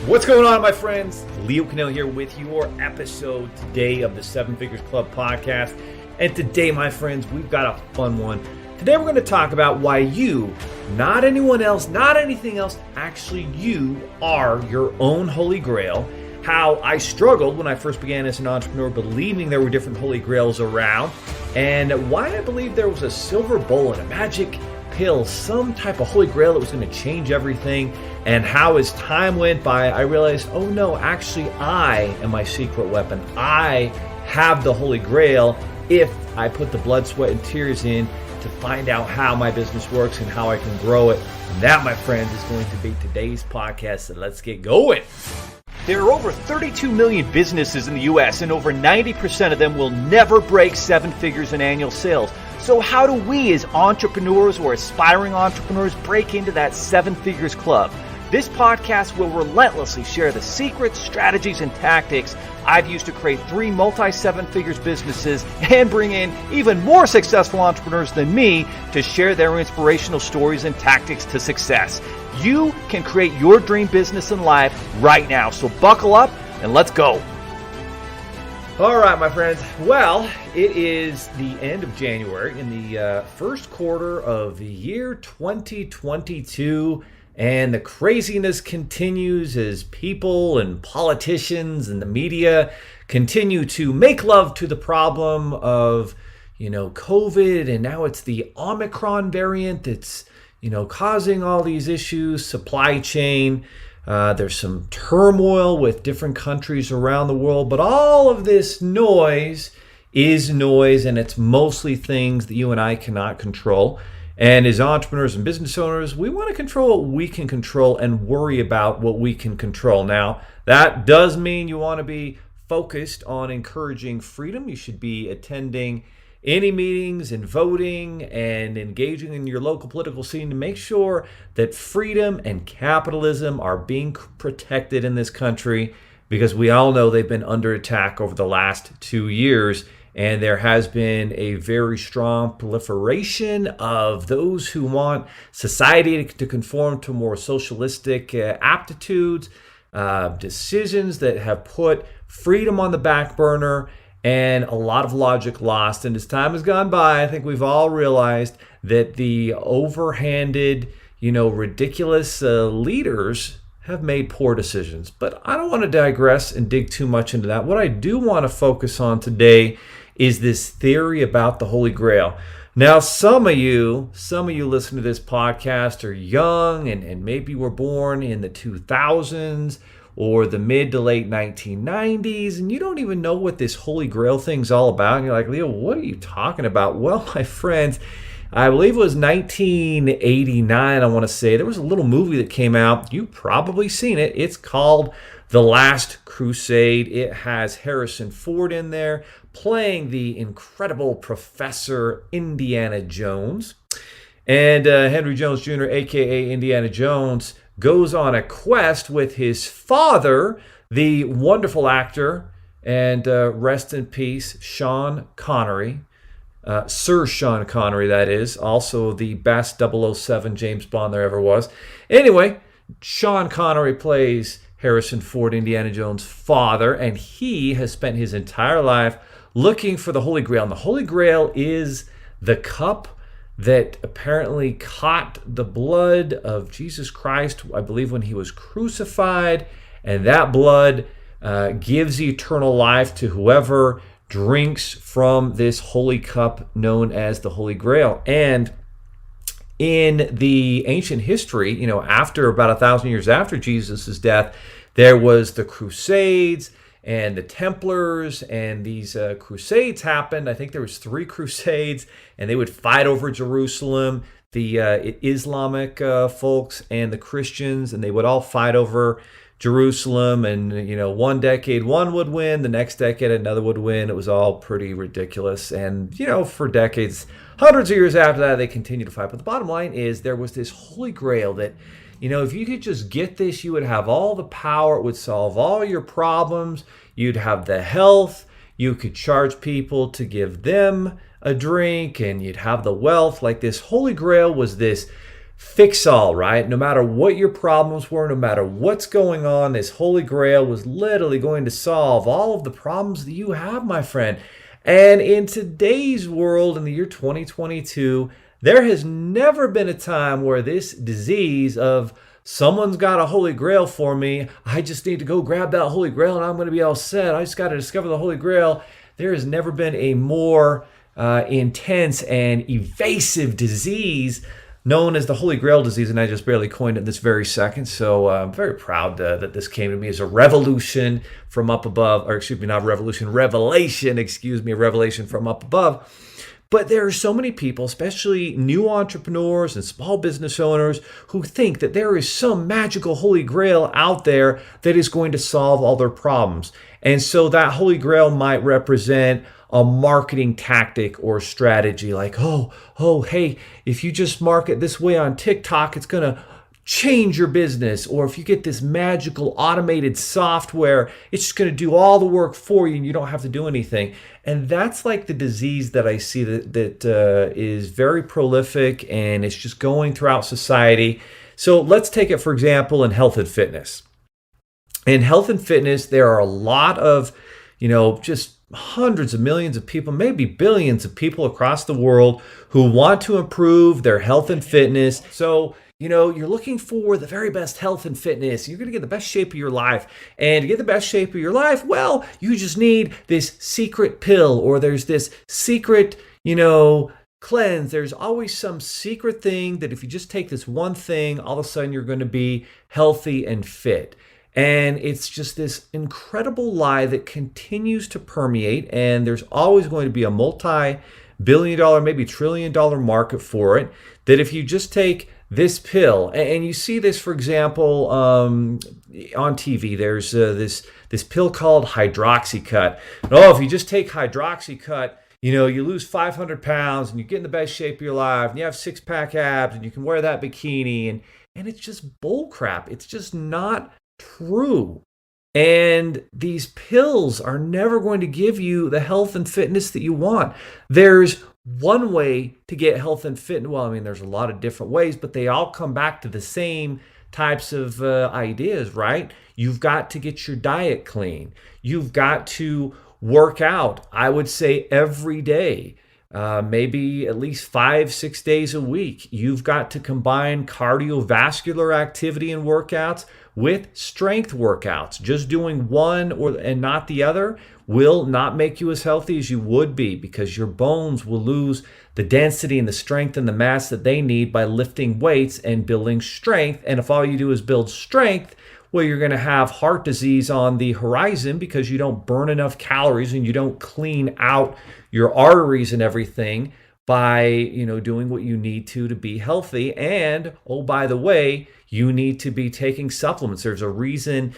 What's going on, my friends? Leo Cannell here with your episode today of the Seven Figures Club podcast. And today, my friends, we've got a fun one. Today, we're going to talk about why you, not anyone else, not anything else, actually you are your own Holy Grail. How I struggled when I first began as an entrepreneur, believing there were different Holy Grails around. And why I believe there was a silver bullet, a magic pill, some type of Holy Grail that was going to change everything. And how as time went by, I realized, oh no, actually I am my secret weapon. I have the Holy Grail if I put the blood, sweat, and tears in to find out how my business works and how I can grow it. And that, my friends, is going to be today's podcast. So let's get going. There are over 32 million businesses in the U.S. and over 90% of them will never break seven figures in annual sales. So how do we as entrepreneurs or aspiring entrepreneurs break into that seven figures club? This podcast will relentlessly share the secrets, strategies, and tactics I've used to create 3 multi-seven figures businesses and bring in even more successful entrepreneurs than me to share their inspirational stories and tactics to success. You can create your dream business and life right now. So buckle up and let's go. All right, my friends. Well, it is the end of January in the first quarter of the year 2022. And the craziness continues as people and politicians and the media continue to make love to the problem of, COVID. And now it's the Omicron variant that's, causing all these issues, supply chain. There's some turmoil with different countries around the world. But all of this noise is noise, and it's mostly things that you and I cannot control. And as entrepreneurs and business owners, we want to control what we can control and worry about what we can control. Now, that does mean you want to be focused on encouraging freedom. You should be attending any meetings and voting and engaging in your local political scene to make sure that freedom and capitalism are being protected in this country, because we all know they've been under attack over the last 2 years. And there has been a very strong proliferation of those who want society to conform to more socialistic aptitudes, decisions that have put freedom on the back burner, and a lot of logic lost. And as time has gone by, I think we've all realized that the overhanded, ridiculous leaders have made poor decisions. But I don't want to digress and dig too much into that. What I do want to focus on today is this theory about the Holy Grail. Now, some of you listening to this podcast are young and maybe were born in the 2000s or the mid to late 1990s, and you don't even know what this Holy Grail thing's all about. And you're like, Leo, what are you talking about? Well, my friends, I believe it was 1989, I want to say. There was a little movie that came out. You've probably seen it. It's called The Last Crusade. It has Harrison Ford in there playing the incredible Professor Indiana Jones. And Henry Jones Jr., a.k.a. Indiana Jones, goes on a quest with his father, the wonderful actor, and rest in peace, Sean Connery. Sir Sean Connery, that is. Also the best 007 James Bond there ever was. Anyway, Sean Connery plays Harrison Ford, Indiana Jones' father, and he has spent his entire life looking for the Holy Grail. And the Holy Grail is the cup that apparently caught the blood of Jesus Christ, I believe, when he was crucified. And that blood gives eternal life to whoever drinks from this holy cup known as the Holy Grail. And in the ancient history, after about 1,000 years after Jesus' death, there was the Crusades and the Templars, and these crusades happened. I think there was 3 crusades, and they would fight over Jerusalem, the Islamic folks and the Christians, and they would all fight over Jerusalem. And, one decade one would win, the next decade another would win. It was all pretty ridiculous. And, for decades, hundreds of years after that, they continued to fight. But the bottom line is there was this Holy Grail that, if you could just get this, you would have all the power. It would solve all your problems. You'd have the health. You could charge people to give them a drink, and you'd have the wealth. Like, this Holy Grail was this fix-all, right? No matter what your problems were, no matter what's going on, this Holy Grail was literally going to solve all of the problems that you have, my friend. And in today's world, in the year 2022, there has never been a time where this disease of someone's got a Holy Grail for me, I just need to go grab that Holy Grail and I'm going to be all set. I just got to discover the Holy Grail. There has never been a more intense and evasive disease known as the Holy Grail disease, and I just barely coined it this very second. So I'm very proud that this came to me as a revolution from up above, or excuse me, not revolution, revelation, revelation from up above. But there are so many people, especially new entrepreneurs and small business owners, who think that there is some magical Holy Grail out there that is going to solve all their problems. And so that Holy Grail might represent a marketing tactic or strategy like, hey, if you just market this way on TikTok, it's going to change your business. Or if you get this magical automated software, it's just going to do all the work for you and you don't have to do anything. And that's like the disease that I see that is very prolific and it's just going throughout society. So let's take it, for example, in health and fitness. In health and fitness, there are a lot of, just hundreds of millions of people, maybe billions of people across the world who want to improve their health and fitness. So, you're looking for the very best health and fitness. You're going to get the best shape of your life. And to get the best shape of your life, well, you just need this secret pill, or there's this secret, cleanse. There's always some secret thing that if you just take this one thing, all of a sudden you're going to be healthy and fit. And it's just this incredible lie that continues to permeate, and there's always going to be a multi-billion-dollar, maybe trillion-dollar market for it, that if you just take this pill, and you see this, for example, on TV, there's this pill called Hydroxycut. If you just take Hydroxycut, you lose 500 pounds, and you get in the best shape of your life, and you have six-pack abs, and you can wear that bikini, and it's just bull crap. It's just not true. And these pills are never going to give you the health and fitness that you want. There's one way to get health and fitness. Well, there's a lot of different ways, but they all come back to the same types of ideas, right? You've got to get your diet clean. You've got to work out, I would say, every day. Maybe at least 5-6 days a week. You've got to combine cardiovascular activity and workouts with strength workouts. Just doing one and not the other will not make you as healthy as you would be, because your bones will lose the density and the strength and the mass that they need by lifting weights and building strength. And if all you do is build strength, well, you're going to have heart disease on the horizon because you don't burn enough calories and you don't clean out your arteries and everything by, doing what you need to be healthy. And, oh, by the way, you need to be taking supplements. There's a reason,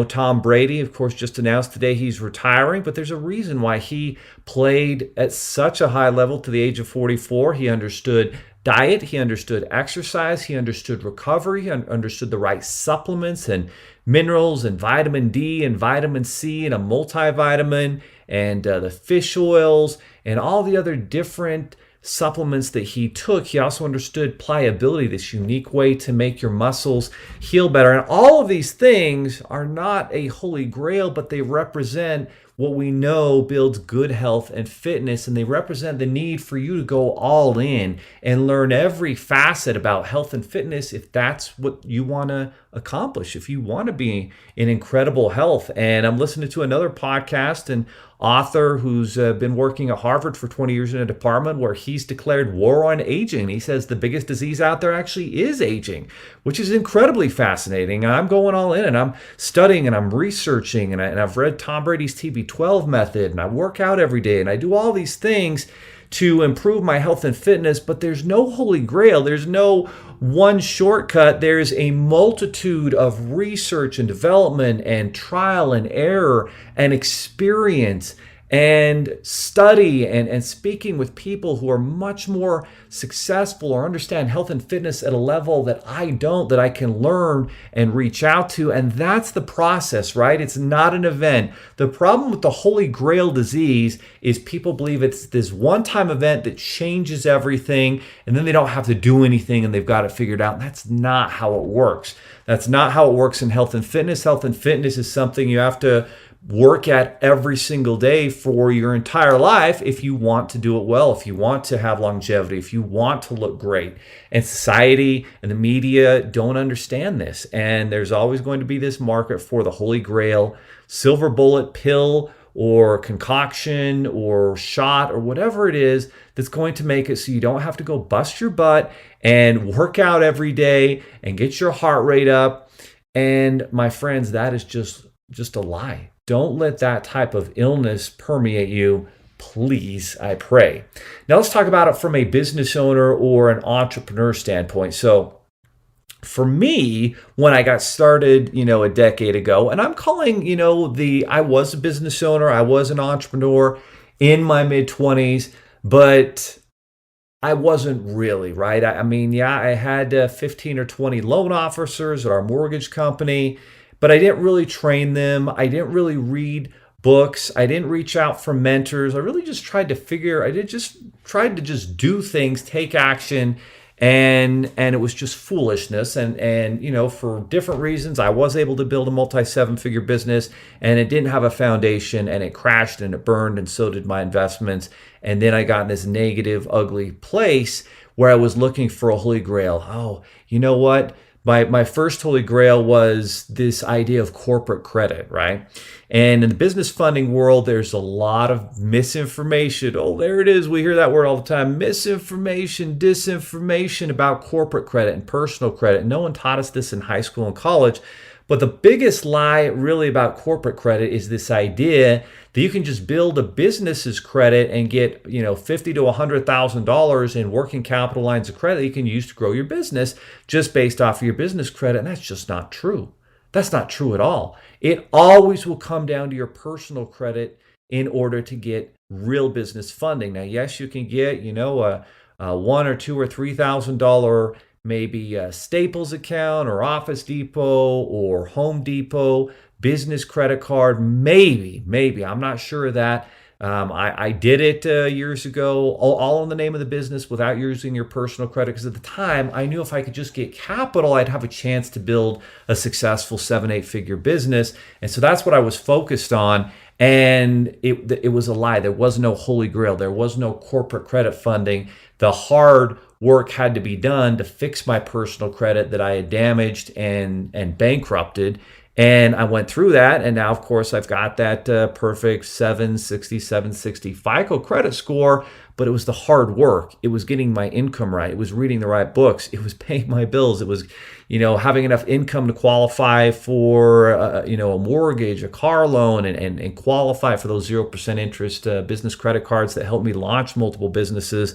Tom Brady, of course, just announced today he's retiring, but there's a reason why he played at such a high level to the age of 44. He understood diet, he understood exercise, he understood recovery, he understood the right supplements and minerals and vitamin D and vitamin C and a multivitamin and the fish oils and all the other different supplements that he took. He also understood pliability, this unique way to make your muscles heal better. And all of these things are not a holy grail, but they represent what we know builds good health and fitness, and they represent the need for you to go all in and learn every facet about health and fitness if that's what you want to accomplish, if you want to be in incredible health. And I'm listening to another podcast, and author who's been working at Harvard for 20 years in a department where he's declared war on aging. He says the biggest disease out there actually is aging, which is incredibly fascinating. And I'm going all in, and I'm studying, and I'm researching, and I've read Tom Brady's TB12 method, and I work out every day, and I do all these things to improve my health and fitness. But there's no holy grail. There's no one shortcut. There's a multitude of research and development and trial and error and experience and study and speaking with people who are much more successful or understand health and fitness at a level that I don't, that I can learn and reach out to. And that's the process, right? It's not an event. The problem with the Holy Grail disease is people believe it's this one-time event that changes everything, and then they don't have to do anything and they've got it figured out. And that's not how it works. That's not how it works in health and fitness. Health and fitness is something you have to work at every single day for your entire life if you want to do it well, if you want to have longevity, if you want to look great. And society and the media don't understand this. And there's always going to be this market for the Holy Grail, silver bullet pill or concoction or shot or whatever it is that's going to make it so you don't have to go bust your butt and work out every day and get your heart rate up. And my friends, that is just a lie. Don't let that type of illness permeate you, please, I pray. Now let's talk about it from a business owner or an entrepreneur standpoint. So for me, when I got started, a decade ago, and I'm calling, I was a business owner, I was an entrepreneur in my mid-20s, but I wasn't really, right? I had 15 or 20 loan officers at our mortgage company, but I didn't really train them. I didn't really read books. I didn't reach out for mentors. I really just tried to just do things, take action, and it was just foolishness. And for different reasons, I was able to build a multi-seven-figure business, and it didn't have a foundation, and it crashed and it burned, and so did my investments. And then I got in this negative, ugly place where I was looking for a Holy Grail. Oh, you know what? My first Holy Grail was this idea of corporate credit, right? And in the business funding world, there's a lot of misinformation. Oh, there it is. We hear that word all the time. Misinformation, disinformation about corporate credit and personal credit. No one taught us this in high school and college. But the biggest lie really about corporate credit is this idea that you can just build a business's credit and get, $50,000 to $100,000 in working capital lines of credit you can use to grow your business just based off of your business credit. And that's just not true. That's not true at all. It always will come down to your personal credit in order to get real business funding. Now, yes, you can get, a $1,000 or $2,000 or $3,000 maybe a Staples account or Office Depot or Home Depot, business credit card, maybe. I'm not sure of that. I did it years ago, all in the name of the business without using your personal credit, because at the time I knew if I could just get capital, I'd have a chance to build a successful 7-8 figure business. And so that's what I was focused on. And it was a lie. There was no Holy Grail. There was no corporate credit funding. The hard work had to be done to fix my personal credit that I had damaged and bankrupted. And I went through that. And now, of course, I've got that perfect 760, 760 FICO credit score. But it was the hard work. It was getting my income right. It was reading the right books. It was paying my bills. It was, having enough income to qualify for, a mortgage, a car loan, and qualify for those 0% interest business credit cards that helped me launch multiple businesses.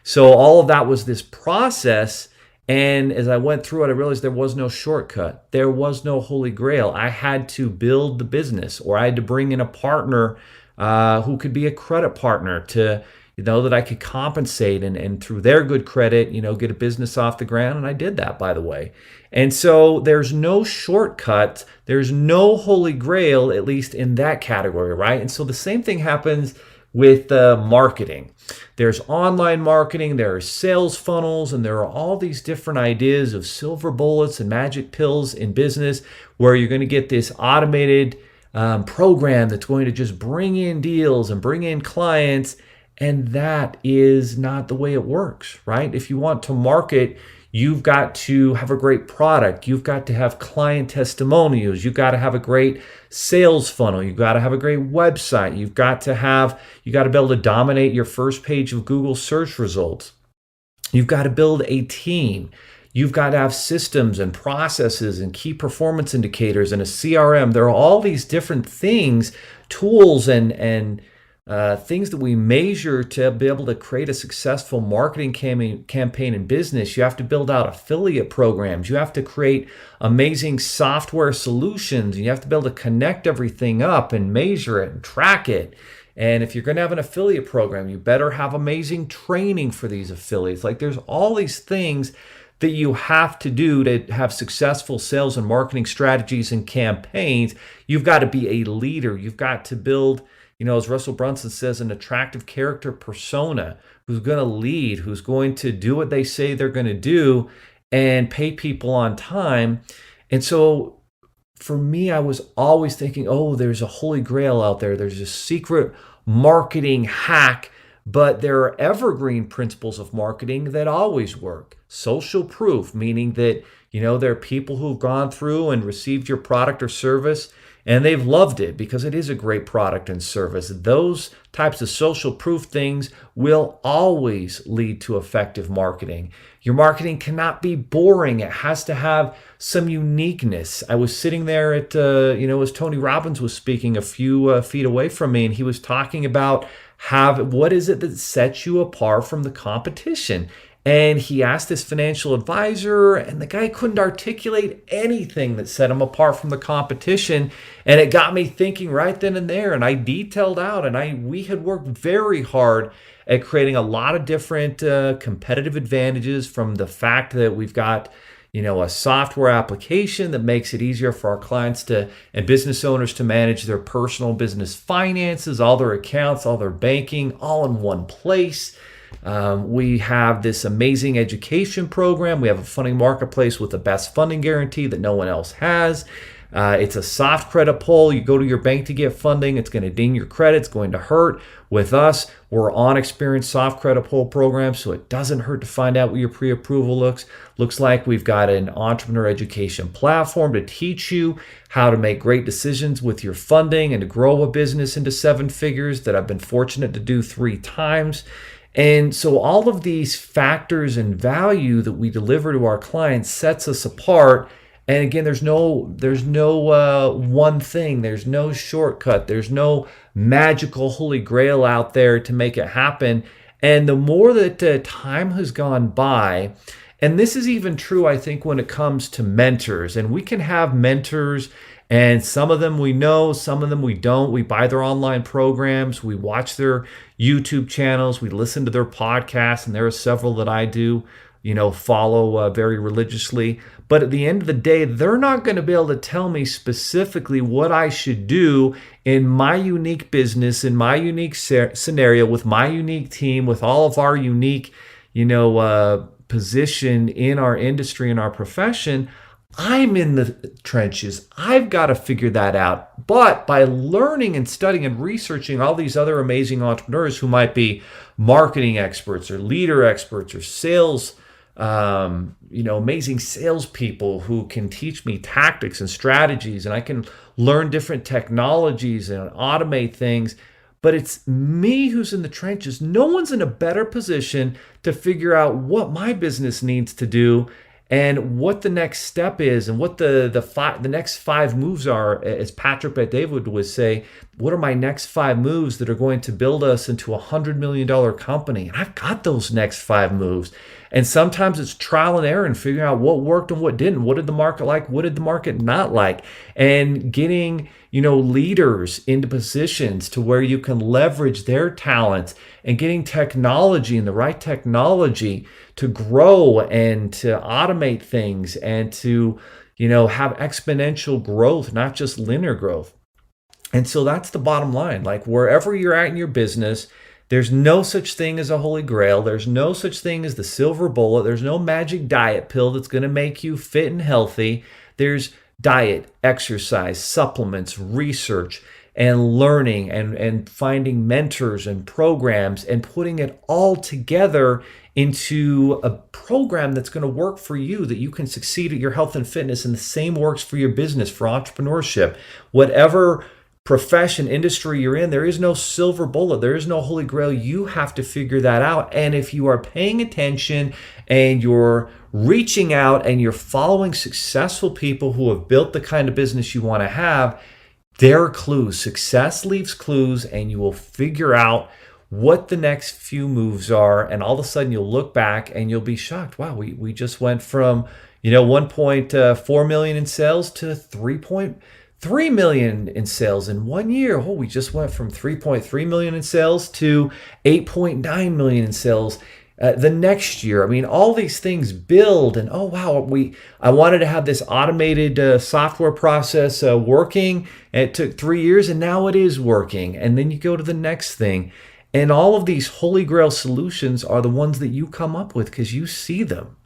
So all of that was this process. And as I went through it, I realized there was no shortcut. There was no Holy Grail. I had to build the business, or I had to bring in a partner who could be a credit partner to, that I could compensate and through their good credit, get a business off the ground. And I did that, by the way. And so there's no shortcut. There's no Holy Grail, at least in that category, right? And so the same thing happens with marketing. There's online marketing, there are sales funnels, and there are all these different ideas of silver bullets and magic pills in business where you're going to get this automated program that's going to just bring in deals and bring in clients. And that is not the way it works, right? If you want to market, you've got to have a great product. You've got to have client testimonials. You've got to have a great sales funnel. You've got to have a great website. You've got to be able to dominate your first page of Google search results. You've got to build a team. You've got to have systems and processes and key performance indicators and a CRM. There are all these different things, tools and things that we measure to be able to create a successful marketing campaign in business. You have to build out affiliate programs. You have to create amazing software solutions. You have to be able to connect everything up and measure it and track it. And if you're going to have an affiliate program, you better have amazing training for these affiliates. Like there's all these things that you have to do to have successful sales and marketing strategies and campaigns. You've got to be a leader. You've got to build, as Russell Brunson says, an attractive character persona who's going to lead, who's going to do what they say they're going to do and pay people on time. And so for me, I was always thinking, oh, there's a holy grail out there. There's a secret marketing hack, but there are evergreen principles of marketing that always work. Social proof, meaning that, there are people who've gone through and received your product or service and they've loved it because it is a great product and service. Those types of social proof things will always lead to effective marketing. Your marketing cannot be boring. It has to have some uniqueness. I was sitting there at, as Tony Robbins was speaking a few feet away from me, and he was talking about what is it that sets you apart from the competition? And he asked his financial advisor, and the guy couldn't articulate anything that set him apart from the competition. And it got me thinking right then and there. And I detailed out, and we had worked very hard at creating a lot of different competitive advantages, from the fact that we've got a software application that makes it easier for our clients and business owners to manage their personal business finances, all their accounts, all their banking, all in one place. We have this amazing education program. We have a funding marketplace with the best funding guarantee that no one else has. It's a soft credit pull. You go to your bank to get funding. It's going to ding your credit. It's going to hurt. With us, we're on Experience soft credit pull program, so it doesn't hurt to find out what your pre-approval looks like. We've got an entrepreneur education platform to teach you how to make great decisions with your funding and to grow a business into 7 figures that I've been fortunate to do 3 times. And so all of these factors and value that we deliver to our clients sets us apart. And again, there's no one thing. There's no shortcut. There's no magical holy grail out there to make it happen. And the more that time has gone by, and this is even true, I think, when it comes to mentors, and we can have mentors, and some of them we know, some of them we don't. We buy their online programs, we watch their YouTube channels, we listen to their podcasts, and there are several that I do, follow very religiously. But at the end of the day, they're not going to be able to tell me specifically what I should do in my unique business, in my unique scenario, with my unique team, with all of our unique, position in our industry, in our profession. I'm in the trenches. I've got to figure that out. But by learning and studying and researching all these other amazing entrepreneurs who might be marketing experts or leader experts or sales, amazing salespeople who can teach me tactics and strategies, and I can learn different technologies and automate things. But it's me who's in the trenches. No one's in a better position to figure out what my business needs to do and what the next step is, and what the next 5 moves are. As Patrick Bet-David would say, what are my next 5 moves that are going to build us into a $100 million company? And I've got those next 5 moves. And sometimes it's trial and error and figuring out what worked and what didn't. What did the market like? What did the market not like? And getting, leaders into positions to where you can leverage their talents, and getting technology and the right technology to grow and to automate things and to, have exponential growth, not just linear growth. And so that's the bottom line. Like, wherever you're at in your business, there's no such thing as a holy grail. There's no such thing as the silver bullet. There's no magic diet pill that's going to make you fit and healthy. There's diet, exercise, supplements, research, and learning, and finding mentors and programs, and putting it all together into a program that's going to work for you, that you can succeed at your health and fitness. And the same works for your business, for entrepreneurship. Whatever profession, industry you're in, there is no silver bullet. There is no holy grail. You have to figure that out. And if you are paying attention and you're reaching out and you're following successful people who have built the kind of business you want to have, there are clues. Success leaves clues, and you will figure out what the next few moves are. And all of a sudden you'll look back and you'll be shocked. Wow, we just went from 1.4 million in sales to 3.3 $3 million in sales in 1 year. Oh, we just went from 3.3 million in sales to 8.9 million in sales the next year. I mean, all these things build, and oh wow, I wanted to have this automated software process working, and it took 3 years, and now it is working. And then you go to the next thing, and all of these holy grail solutions are the ones that you come up with because you see them.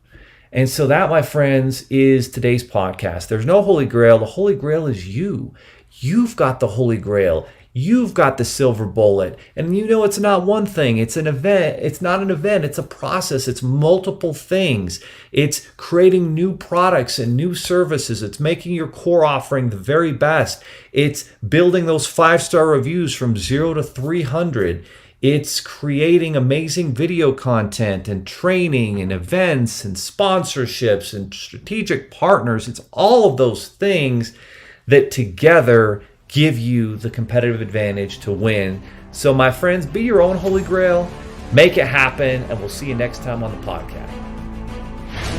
And so that, my friends, is today's podcast. There's no holy grail. The holy grail is you. You've got the holy grail. You've got the silver bullet. And you know it's not one thing. It's an event. It's not an event. It's a process. It's multiple things. It's creating new products and new services. It's making your core offering the very best. It's building those 5-star reviews from 0 to 300. It's creating amazing video content and training and events and sponsorships and strategic partners. It's all of those things that together give you the competitive advantage to win. So my friends, be your own holy grail, make it happen, and we'll see you next time on the podcast.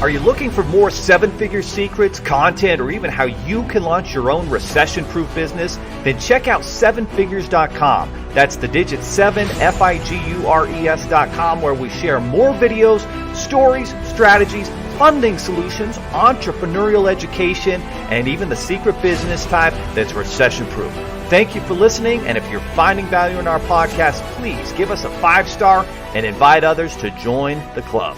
Are you looking for more 7-figure secrets, content, or even how you can launch your own recession-proof business? Then check out 7figures.com. That's the digit 7, FIGURES.com, where we share more videos, stories, strategies, funding solutions, entrepreneurial education, and even the secret business type that's recession-proof. Thank you for listening, and if you're finding value in our podcast, please give us a 5-star and invite others to join the club.